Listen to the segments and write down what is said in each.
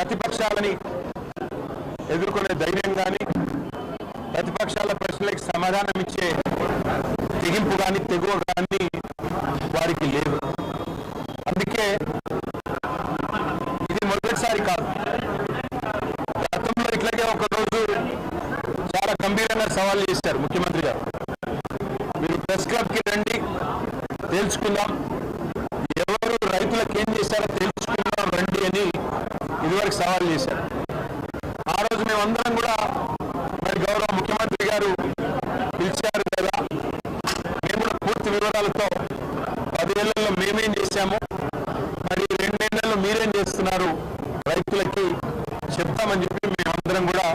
ప్రతిపక్షాలని ఎదుర్కొనే ధైర్యం కానీ ప్రతిపక్షాల ప్రశ్నలకు సమాధానం ఇచ్చే తెగింపు కానీ తెగువ కానీ వారికి లేదు. అందుకే ఇది మొదటిసారి కాదు. గతంలో ఇట్లాగే ఒకరోజు చాలా గంభీరంగా సవాల్ చేశారు ముఖ్యమంత్రి గారు. మీరు ప్రెస్ క్లబ్కి రండి, తేల్చుకుందాం, ఎవరు రైతులకు ఏం చేశారో తెలుసుకుందాం రండి అని ఇదివరకు సవాల్ చేశారు. ఆ రోజు మేమందరం కూడా మరి గౌరవ ముఖ్యమంత్రి గారు పిలిచారు కదా, మేము కూడా పూర్తి వివరాలతో 10 ఏళ్లలో మేమేం చేశాము, మరి 2 ఏళ్లలో మీరేం చేస్తున్నారు రైతులకి చెప్తామని చెప్పి మేమందరం కూడా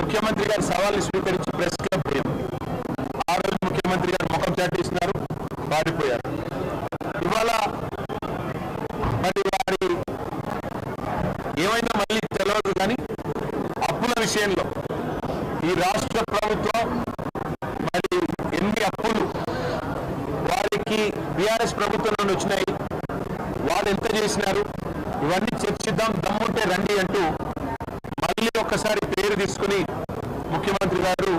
ముఖ్యమంత్రి గారి సవాల్ని స్వీకరించి ప్రెస్ క్లబ్ పోయాము. ఆ రోజు ముఖ్యమంత్రి గారు ముఖం చాటిస్తున్నారు, పారిపోయారు. ఇవాళ మరి వారి ఏమైనా మళ్ళీ తెలియదు కానీ అప్పుల విషయంలో ఈ రాష్ట్ర ప్రభుత్వం మరి ఎన్ని అప్పులు వారికి బీఆర్ఎస్ ప్రభుత్వం నుండి వచ్చినాయి, వాళ్ళు ఎంత చేసినారు, ఇవన్నీ చర్చిద్దాం, దమ్ముంటే రండి అంటూ మళ్ళీ ఒక్కసారి పేరు తీసుకుని ముఖ్యమంత్రి గారు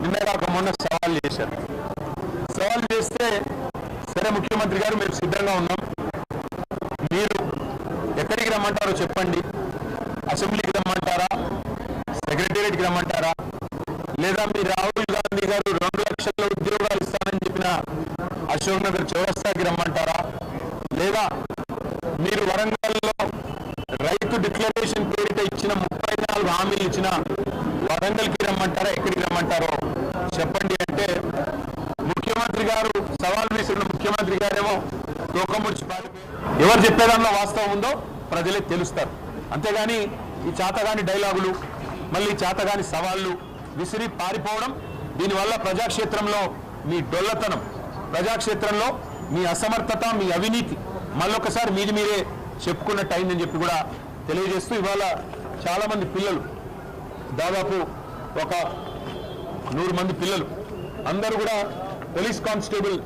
నిన్నగాక మొన్న సవాల్ చేశారు. సవాల్ చేస్తే సరే ముఖ్యమంత్రి గారు మేము సిద్ధంగా ఉన్నాం, మీరు ఎక్కడికి రమ్మంటారో చెప్పండి, అసెంబ్లీకి రమ్మంటారా, సెక్రటేరియట్కి రమ్మంటారా, లేదా మీ రాహుల్ గాంధీ గారు 2 లక్షల ఉద్యోగాలు ఇస్తానని చెప్పిన అశోక్ నగర్ చౌరస్తాకి రమ్మంటారా, లేదా మీరు వరంగల్లో రైతు డిక్లరేషన్ పేరిట ఇచ్చిన 34 హామీలు ఇచ్చిన వరంగల్కి రమ్మంటారా, ఎక్కడికి రమ్మంటారో చెప్పండి అంటే ముఖ్యమంత్రి గారు సవాల్ విసిరిన ముఖ్యమంత్రి గారేమో తోకముడిచి పారిపోయి ఎవరు చెప్పేదానిలో వాస్తవం ఉందో ప్రజలే తెలుస్తారు. అంతేగాని ఈ చేతగాని డైలాగులు, మళ్ళీ చేతగాని సవాళ్లు విసిరి పారిపోవడం, దీనివల్ల ప్రజాక్షేత్రంలో మీ డొల్లతనం, ప్రజాక్షేత్రంలో మీ అసమర్థత, మీ అవినీతి మళ్ళొకసారి మీది మీరే చెప్పుకున్నట్టు అయిందని చెప్పి కూడా తెలియజేస్తూ ఇవాళ చాలామంది పిల్లలు, దాదాపు ఒక 100 మంది పిల్లలు అందరూ కూడా పోలీస్ కానిస్టేబుల్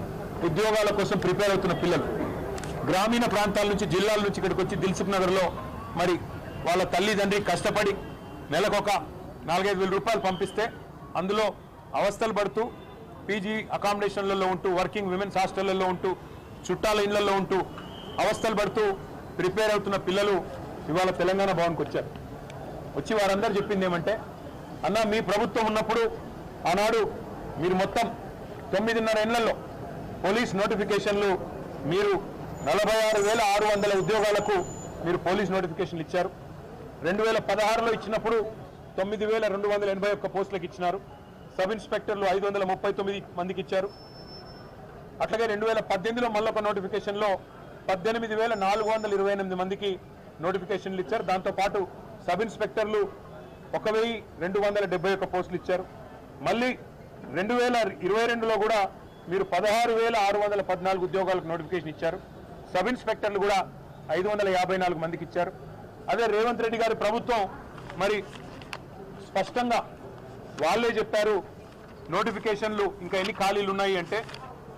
ఉద్యోగాల కోసం ప్రిపేర్ అవుతున్న పిల్లలు గ్రామీణ ప్రాంతాల నుంచి, జిల్లాల నుంచి ఇక్కడికి వచ్చి దిల్సుఖ్ నగర్లో మరి వాళ్ళ తల్లిదండ్రి కష్టపడి నెలకొక 4-5 వేల రూపాయలు పంపిస్తే అందులో అవస్థలు పడుతూ పీజీ అకామిడేషన్లలో ఉంటూ, వర్కింగ్ విమెన్స్ హాస్టళ్లలో ఉంటూ, చుట్టాల ఇళ్లలో ఉంటూ అవస్థలు పడుతూ ప్రిపేర్ అవుతున్న పిల్లలు ఇవాళ తెలంగాణ భవన్కి వచ్చారు. వచ్చి వారందరూ చెప్పింది ఏమంటే, అన్న మీ ప్రభుత్వం ఉన్నప్పుడు ఆనాడు మీరు మొత్తం 9.5 ఏళ్లలో పోలీస్ నోటిఫికేషన్లు మీరు 46,600 ఉద్యోగాలకు మీరు పోలీస్ నోటిఫికేషన్లు ఇచ్చారు. 2016లో ఇచ్చినప్పుడు 9,281 పోస్టులకు ఇచ్చినారు. సబ్ ఇన్స్పెక్టర్లు 539 మందికి ఇచ్చారు. అట్లాగే 2018లో మళ్ళొక నోటిఫికేషన్లో 18,428 మందికి నోటిఫికేషన్లు ఇచ్చారు. దాంతోపాటు సబ్ ఇన్స్పెక్టర్లు 1,271 పోస్టులు ఇచ్చారు. మళ్ళీ 2022లో కూడా మీరు 16,614 ఉద్యోగాలకు నోటిఫికేషన్ ఇచ్చారు. సబ్ ఇన్స్పెక్టర్లు కూడా 554 మందికి ఇచ్చారు. అదే రేవంత్ రెడ్డి గారి ప్రభుత్వం మరి స్పష్టంగా వాళ్ళే చెప్పారు, నోటిఫికేషన్లు ఇంకా ఎన్ని ఖాళీలు ఉన్నాయి అంటే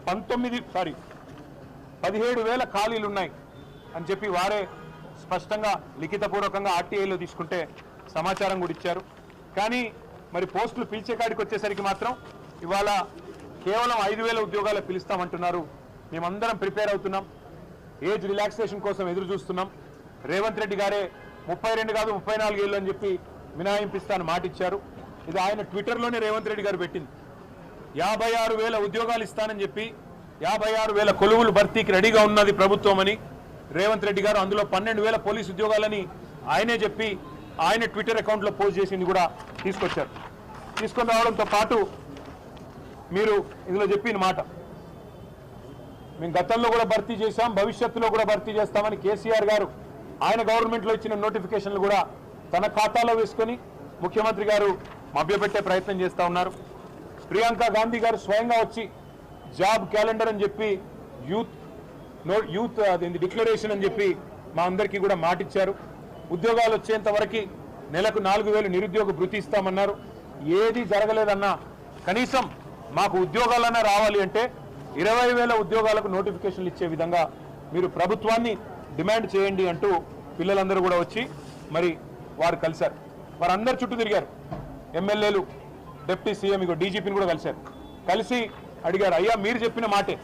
17,000 ఖాళీలు ఉన్నాయి అని చెప్పి వారే స్పష్టంగా లిఖితపూర్వకంగా ఆర్టీఐలో తీసుకుంటే సమాచారం కూడా ఇచ్చారు. కానీ మరి పోస్టులు పిలిచే కాడికి వచ్చేసరికి మాత్రం ఇవాళ కేవలం 5,000 ఉద్యోగాలు పిలుస్తామంటున్నారు. మేమందరం ప్రిపేర్ అవుతున్నాం, ఏజ్ రిలాక్సేషన్ కోసం ఎదురు చూస్తున్నాం. రేవంత్ రెడ్డి గారే 32 కాదు 34 ఏళ్ళు అని చెప్పి మినహాయింపిస్తాను మాట ఇచ్చారు. ఇది ఆయన ట్విట్టర్లోనే రేవంత్ రెడ్డి గారు పెట్టింది. 56,000 ఉద్యోగాలు ఇస్తానని చెప్పి 56,000 కొలువులు భర్తీకి రెడీగా ఉన్నది ప్రభుత్వం అని రేవంత్ రెడ్డి గారు, అందులో 12,000 పోలీసు ఉద్యోగాలని ఆయనే చెప్పి ఆయన ట్విట్టర్ అకౌంట్లో పోస్ట్ చేసింది కూడా తీసుకొచ్చారు. తీసుకొని రావడంతో పాటు మీరు ఇందులో చెప్పిన మాట, మేము గతంలో కూడా భర్తీ చేశాం, భవిష్యత్తులో కూడా భర్తీ చేస్తామని కేసీఆర్ గారు ఆయన గవర్నమెంట్లో ఇచ్చిన నోటిఫికేషన్లు కూడా తన ఖాతాలో వేసుకొని ముఖ్యమంత్రి గారు మభ్యపెట్టే ప్రయత్నం చేస్తూ ఉన్నారు. ప్రియాంక గాంధీ గారు స్వయంగా వచ్చి జాబ్ క్యాలెండర్ అని చెప్పి యూత్ డిక్లరేషన్ అని చెప్పి మా అందరికీ కూడా మాటిచ్చారు. ఉద్యోగాలు వచ్చేంత వరకు నెలకు 4,000 నిరుద్యోగ భృతి ఇస్తామన్నారు. ఏది జరగలేదన్నా కనీసం మాకు ఉద్యోగాలన్నా రావాలి అంటే 20,000 ఉద్యోగాలకు నోటిఫికేషన్లు ఇచ్చే విధంగా మీరు ప్రభుత్వాన్ని డిమాండ్ చేయండి అంటూ పిల్లలందరూ కూడా వచ్చి మరి వారు కలిశారు. వారందరు చుట్టూ తిరిగారు. ఎమ్మెల్యేలు, డిప్యూటీ సీఎం, ఇగో డీజీపీని కూడా కలిశారు. కలిసి అడిగారు, అయ్యా మీరు చెప్పిన మాటే,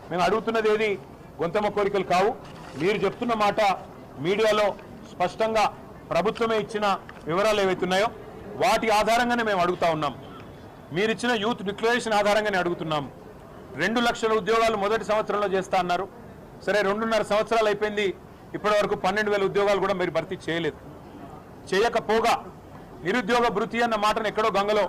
మేము అడుగుతున్నది ఏది గొంతమ్మ కోరికలు కావు, మీరు చెప్తున్న మాట మీడియాలో స్పష్టంగా ప్రభుత్వమే ఇచ్చిన వివరాలు ఏవైతున్నాయో వాటి ఆధారంగానే మేము అడుగుతా ఉన్నాం. మీరిచ్చిన యూత్ డిక్లరేషన్ ఆధారంగానే అడుగుతున్నాం. 2 లక్షల ఉద్యోగాలు మొదటి సంవత్సరంలో చేస్తా అన్నారు. సరే 2.5 సంవత్సరాలు అయిపోయింది, ఇప్పటి వరకు 12,000 ఉద్యోగాలు కూడా మీరు భర్తీ చేయలేదు. చేయకపోగా నిరుద్యోగ భృతి అన్న మాటను ఎక్కడో గంగలో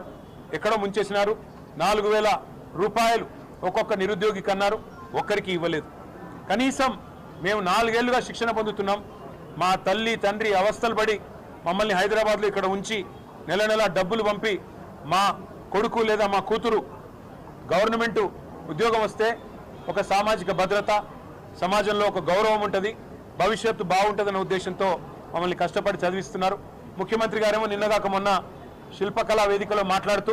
ఎక్కడో ముంచేసినారు. 4,000 రూపాయలు ఒక్కొక్క నిరుద్యోగికి అన్నారు, ఒక్కరికి ఇవ్వలేదు. కనీసం మేము 4 ఏళ్లుగా శిక్షణ పొందుతున్నాం. మా తల్లి తండ్రి అవస్థలు పడి మమ్మల్ని హైదరాబాద్లో ఇక్కడ ఉంచి నెల నెల డబ్బులు పంపి మా కొడుకు లేదా మా కూతురు గవర్నమెంట్ ఉద్యోగం వస్తే ఒక సామాజిక భద్రత, సమాజంలో ఒక గౌరవం ఉంటుంది, భవిష్యత్తు బాగుంటుందన్న ఉద్దేశంతో మమ్మల్ని కష్టపడి చదివిస్తున్నారు. ముఖ్యమంత్రి గారేమో నిన్నగాక మొన్న శిల్పకళా వేదికలో మాట్లాడుతూ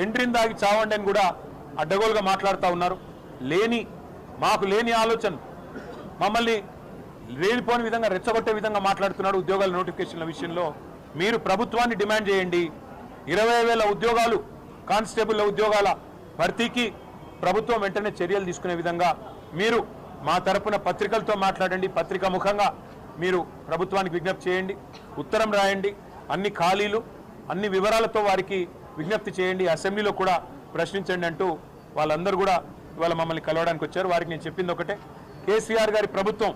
ఎండ్రిని దాగి చావండి అని కూడా అడ్డగోలుగా మాట్లాడుతూ ఉన్నారు. మాకు లేని ఆలోచన, మమ్మల్ని లేనిపోని విధంగా రెచ్చగొట్టే విధంగా మాట్లాడుతున్నాడు. ఉద్యోగాల నోటిఫికేషన్ల విషయంలో మీరు ప్రభుత్వాన్ని డిమాండ్ చేయండి. 20,000 ఉద్యోగాలు కానిస్టేబుల్ ఉద్యోగాల భర్తీకి ప్రభుత్వం వెంటనే చర్యలు తీసుకునే విధంగా మీరు మా తరపున పత్రికలతో మాట్లాడండి. పత్రికా ముఖంగా మీరు ప్రభుత్వానికి విజ్ఞప్తి చేయండి, ఉత్తరం రాయండి, అన్ని ఖాళీలు అన్ని వివరాలతో వారికి విజ్ఞప్తి చేయండి, అసెంబ్లీలో కూడా ప్రశ్నించండి అంటూ వాళ్ళందరూ కూడా ఇవాళ మమ్మల్ని కలవడానికి వచ్చారు. వారికి నేను చెప్పింది ఒకటే, కేసీఆర్ గారి ప్రభుత్వం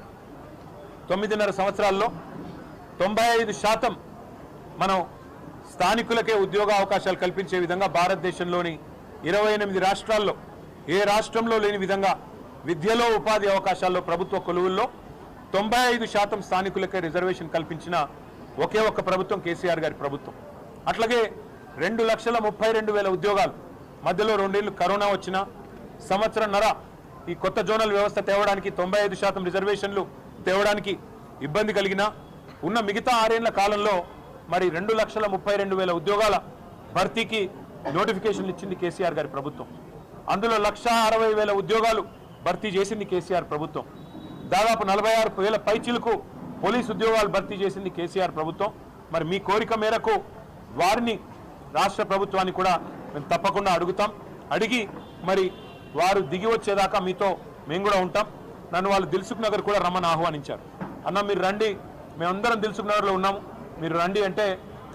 9.5 సంవత్సరాల్లో 95% మనం స్థానికులకే ఉద్యోగ అవకాశాలు కల్పించే విధంగా భారతదేశంలోని 28 రాష్ట్రాల్లో ఏ రాష్ట్రంలో లేని విధంగా విద్యలో, ఉపాధి అవకాశాల్లో, ప్రభుత్వ కొలువుల్లో 95% స్థానికులకే రిజర్వేషన్ కల్పించిన ఒకే ఒక్క ప్రభుత్వం కేసీఆర్ గారి ప్రభుత్వం. అట్లాగే 2,32,000 ఉద్యోగాలు, మధ్యలో 2 ఏళ్లు కరోనా వచ్చిన సంవత్సరంన్నర ఈ కొత్త జోనల్ వ్యవస్థ తేవడానికి 95% రిజర్వేషన్లు తేవడానికి ఇబ్బంది కలిగిన ఉన్న మిగతా 6 ఏళ్ల కాలంలో మరి 2,32,000 ఉద్యోగాల భర్తీకి నోటిఫికేషన్లు ఇచ్చింది కేసీఆర్ గారి ప్రభుత్వం. అందులో 1,60,000 ఉద్యోగాలు భర్తీ చేసింది కేసీఆర్ ప్రభుత్వం. దాదాపు 46,000 పైచిలకు పోలీసు ఉద్యోగాలు భర్తీ చేసింది కేసీఆర్ ప్రభుత్వం. మరి మీ కోరిక మేరకు వారిని రాష్ట్ర ప్రభుత్వాన్ని కూడా మేము తప్పకుండా అడుగుతాం. అడిగి మరి వారు దిగి వచ్చేదాకా మీతో మేము కూడా ఉంటాం. నన్ను వాళ్ళు దిల్సుఖ్ నగర్ కూడా రమ్మని ఆహ్వానించారు. అన్న మీరు రండి, మేమందరం దిల్సుఖ్ నగర్లో ఉన్నాము, మీరు రండి అంటే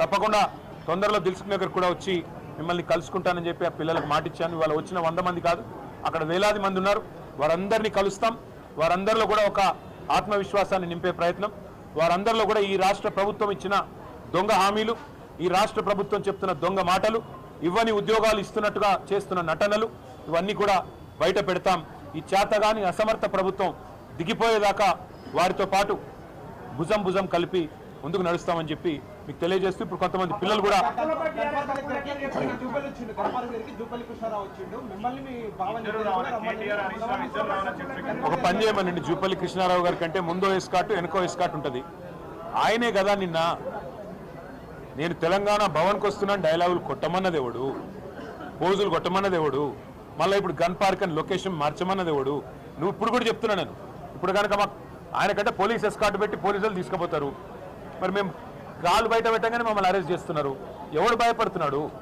తప్పకుండా తొందరలో దిల్సుఖ్ నగర్ కూడా వచ్చి మిమ్మల్ని కలుసుకుంటానని చెప్పి ఆ పిల్లలకు మాటిచ్చాను. ఇవాళ వచ్చిన 100 మంది కాదు, అక్కడ వేలాది మంది ఉన్నారు. వారందరినీ కలుస్తాం. వారందరిలో కూడా ఒక ఆత్మవిశ్వాసాన్ని నింపే ప్రయత్నం, వారందరిలో కూడా ఈ రాష్ట్ర ప్రభుత్వం ఇచ్చిన దొంగ హామీలు, ఈ రాష్ట్ర ప్రభుత్వం చెప్తున్న దొంగ మాటలు, ఇవ్వని ఉద్యోగాలు ఇస్తున్నట్టుగా చేస్తున్న నటనలు, ఇవన్నీ కూడా బయట పెడతాం. ఈ చేతగాని అసమర్థ ప్రభుత్వం దిగిపోయేదాకా వారితో పాటు భుజం భుజం కలిపి ముందుకు నడుస్తామని చెప్పి మీకు తెలియజేస్తూ ఇప్పుడు కొంతమంది పిల్లలు కూడా ఒక పని చేయమనండి, జూపల్లి కృష్ణారావు గారి కంటే ముందో ఎస్కాట్ వెనుకో ఎస్కాట్ ఉంటుంది. ఆయనే కదా నిన్న నేను తెలంగాణ భవన్కి వస్తున్నాను డైలాగులు కొట్టమన్నది ఎవడు, పోజులు కొట్టమన్నది ఎవడు, మళ్ళీ ఇప్పుడు గన్ పార్క్ అని లొకేషన్ మార్చమన్నది ఎవడు? నువ్వు ఇప్పుడు కూడా చెప్తున్నా నేను. ఇప్పుడు కనుక మాకు ఆయన కంటే పోలీస్ ఎస్కాట్ పెట్టి పోలీసులు తీసుకుపోతారు. మరి మేము కాళ్ళు బయట పెట్టగానే మమ్మల్ని అరెస్ట్ చేస్తున్నారు. ఎవడు భయపడుతున్నాడు?